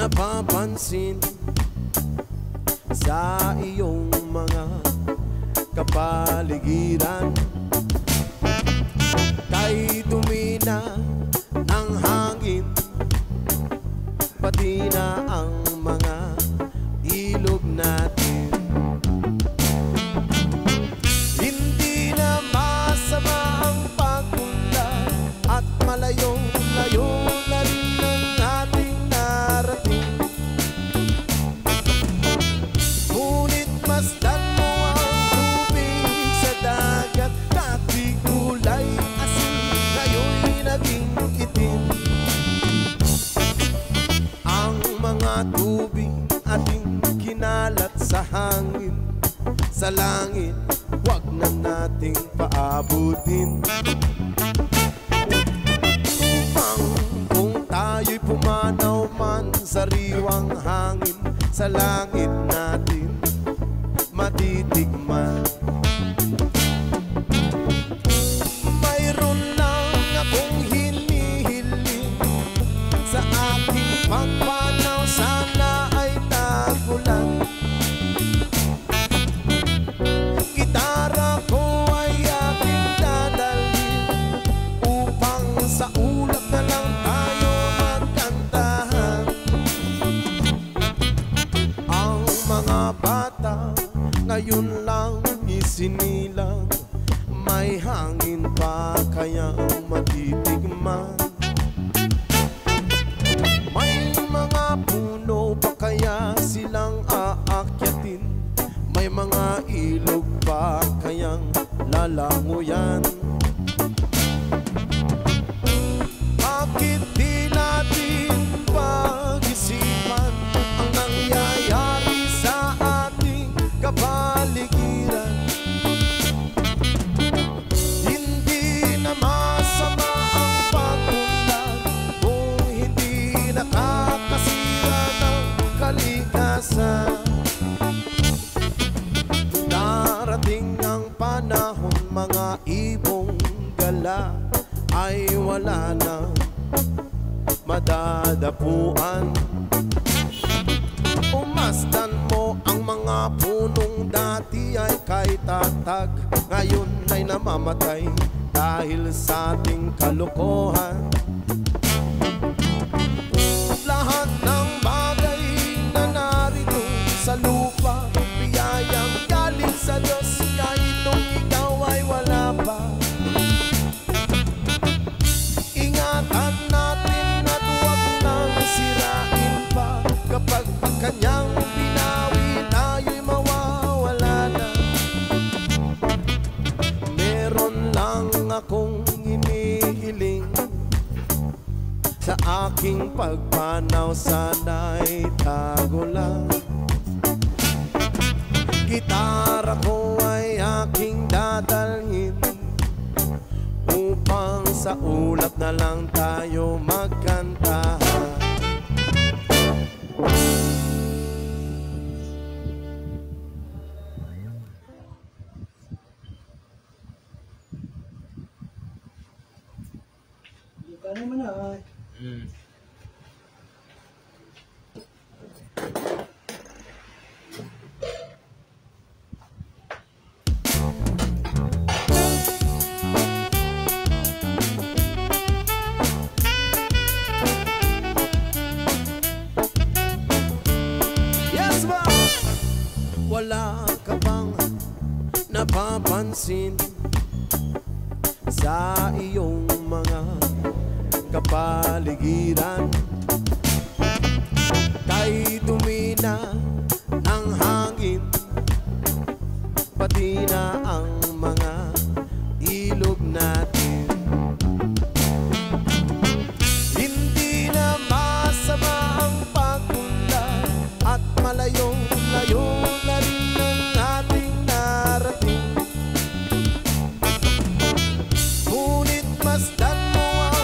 napapansin sa iyong mga kapaligiran. Kay dumi na ng hangin, pati na ang mga ilog natin. Hindi na masama ang pagpunta at malayong-layo na rin ang ating narating. Ngunit masdan mo ang tubig sa dagat, dati kulay asin, ngayon'y naging itim. Ang mga tubig ating kinalat sa hangin, sa langit, wag na nating paabutin. Upang kung tayo'y pumanaw man sa riwang hangin, sa langit natin matitikman. Mayroon lang akong hinihiling sa aking pagpanaw, sana ay tagulan. Gitara ko ay aking dadalhin upang sa ulap na lang tayo magkantahan. Ang mga bata ngayon lang isinilang, may hangin pa kayang matitikman. May mga puno pa kaya silang aakyatin, may mga ilog pa kayang lalanguyan. Bakit di natin pag-isipan ang nangyayari sa ating kapaligiran? Hindi na masama ang pagpunlan kung hindi nakakasira ng kalikasan. Darating ang panahon, mga ibong gala ay wala na madadapuan. Umasdan mo ang mga punong dati ay kay tatag, ngayon ay namamatay dahil sa ating kalokohan. Lahat ng bagay na narito sa lupa, biyayang galing sa Diyos, kahit nung ikaw ay wala pa. Ingatan natin at huwag nang sirain pa, kapag kanyang binawi tayo'y mawawala na. Meron lang akong inihiling sa aking pagpanaw, sana'y tago lang. Gitara ko ay aking dadalhin upang sa ulap na lang tayo magkantahan. Ano man na? Yes, ma! Wala ka bang napapansin sa iyong mga kapaligiran? Kay dumi na ng hangin, pati na ang mga ilog natin. Hindi na masama ang pagpunta at malayong-layo na rin ang ating narating. Ngunit masdan mo ang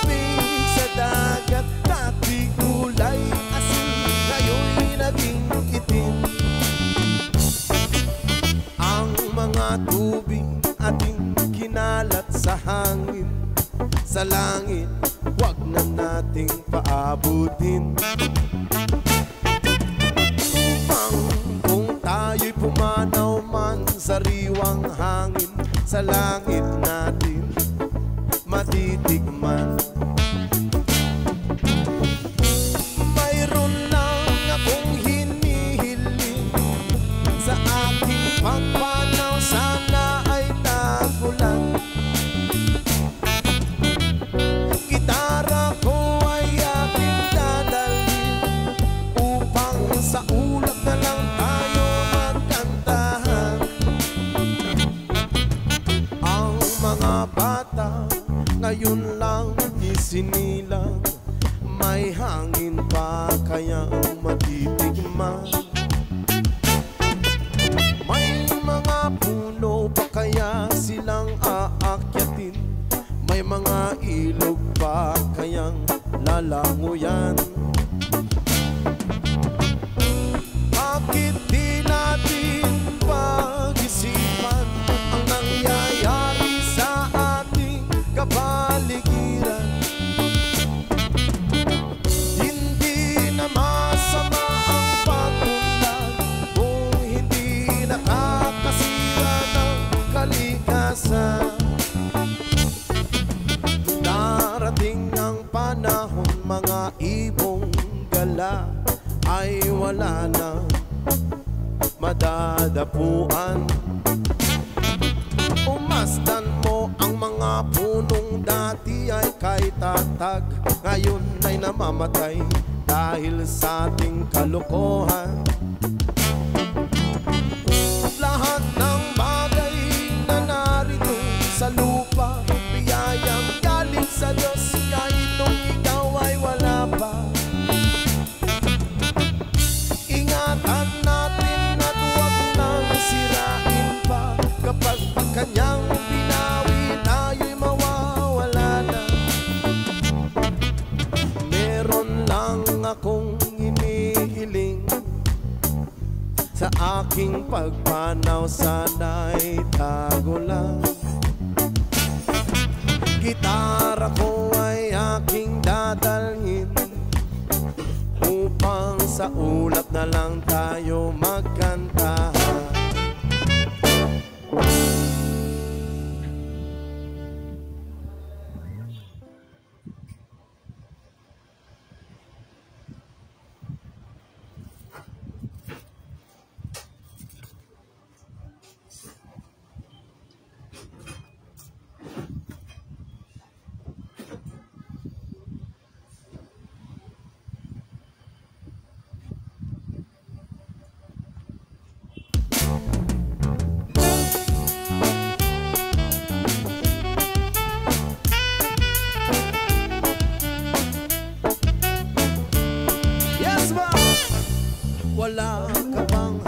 tubig sa dagat, dati kulay asin, ngayon'y naging itim. Ang mga tubig ating kinalat sa hangin, sa langit, wag na nating paabutin. pumanaw man sariwang hangin, sa langit natin matitikman. Mayroon lang akong hinihiling, sa aking pagpanaw sana ay tagulan. Gitara ko ay aking dadalhin, upang sa ulap na lang tayo magkantahan. Ang mga bata ngayon lang isinilang, may hangin pa kayang matitikman. May mga puno pa kaya silang aakyatin, may mga ilog pa kayang lalanguyan. Bakit di natin pag-isipan ang nangyayari sa ating kapaligiran? Hindi na masama ang pag-unlad kung hindi nakakasira ng kalikasan. Darating ang panahon, mga ibong gala ay wala na madadapuan. Umasdan mo ang mga punong dati ay kay tatag, ngayon ay namamatay dahil sa ating kalokohan. Lahat ng bagay na narito sa lupa, biyayang galing sa Diyos, kahit nung ikaw ay wala pa. Ingatan natin at huwag nang sirain pa, kapag kanyang binawi tayo'y mawawala na. Meron lang akong inihiling, sa aking pagpanaw sana'y tago lang. Gitara ko ay aking dadalhin, upang sa ulap na lang tayo magkantahan. Wala ka bang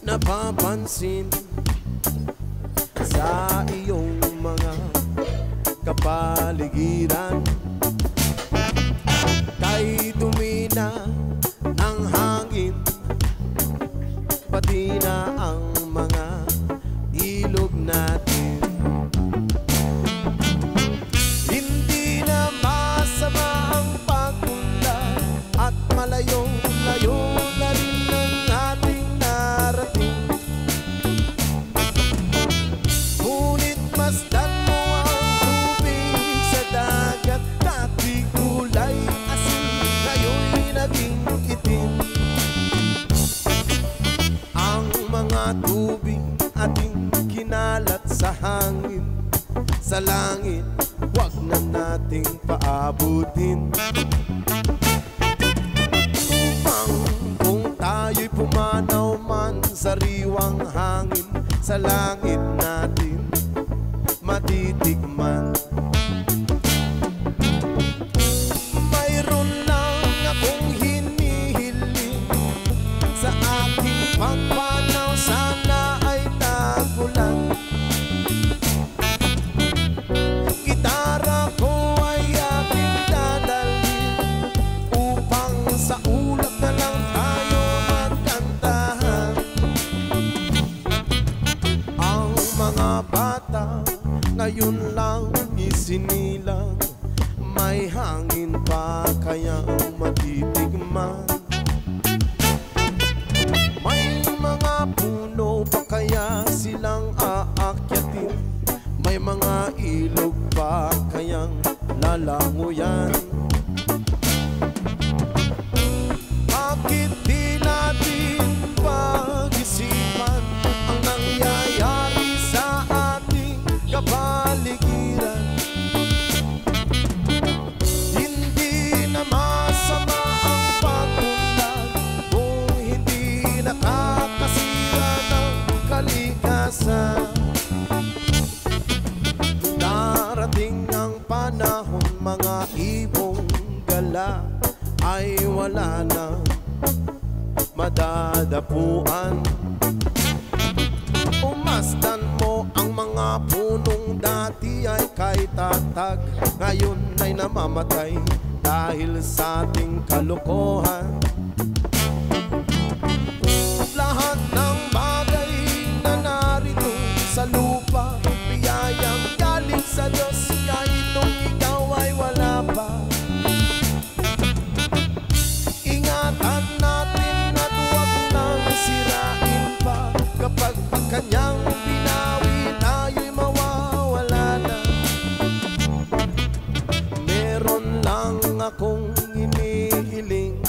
napapansin sa iyong mga kapaligiran? Kay dumi na ng hangin, pati na ang mga ilog natin. Hindi na masama ang pag-unlad, at malayong-layo na rin ang ating narating. Ngunit masdan mo ang tubig sa dagat, dati kulay asin, ngayon'y naging itim. Ang mga tubig ating kinalat sa hangin, sa langit wag na nating paabutin. Kung tayo'y pumanaw man sariwang hangin, sa langit natin matitikman. Mayroon lang akong hinihiling, sa aking pagpanaw sana ay tagulan. Gitara ko ay aking dadalhin, upang sa ulap na lang tayo magkantahan. Ang mga bata ngayon lang na madadapuan. Umasdan mo ang mga punong dati ay kay tatag, ngayon ay namamatay dahil sa ating kalokohan. Lahat ng bagay na narito sa lupa, biyayang galing sa Diyos, kahit nung ikaw ay wala pa. Ingatan natin at huwag nang sirain pa, kapag kanyang binawi tayo'y mawawala na. Meron lang akong inihiling,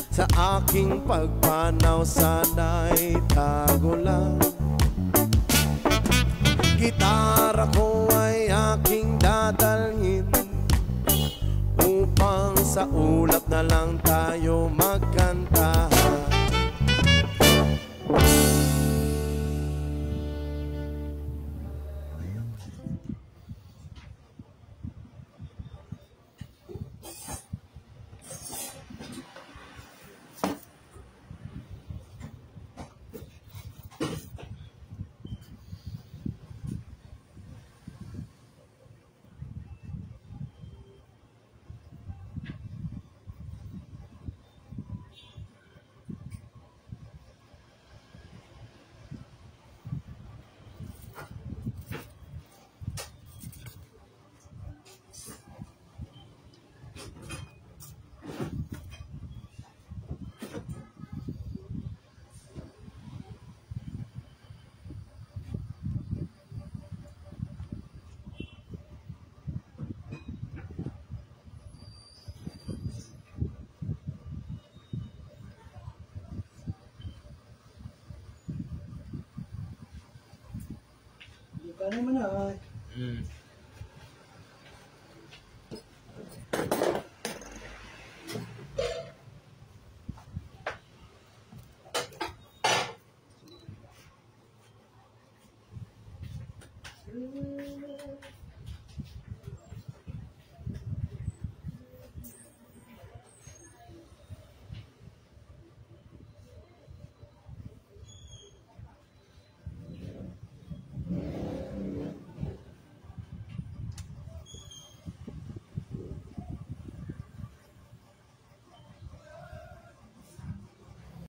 sa aking pagpanaw sana'y tago lang. Gitara ko ay aking dadalhin, upang sa ulap na lang tayo magkanta. Ano man na?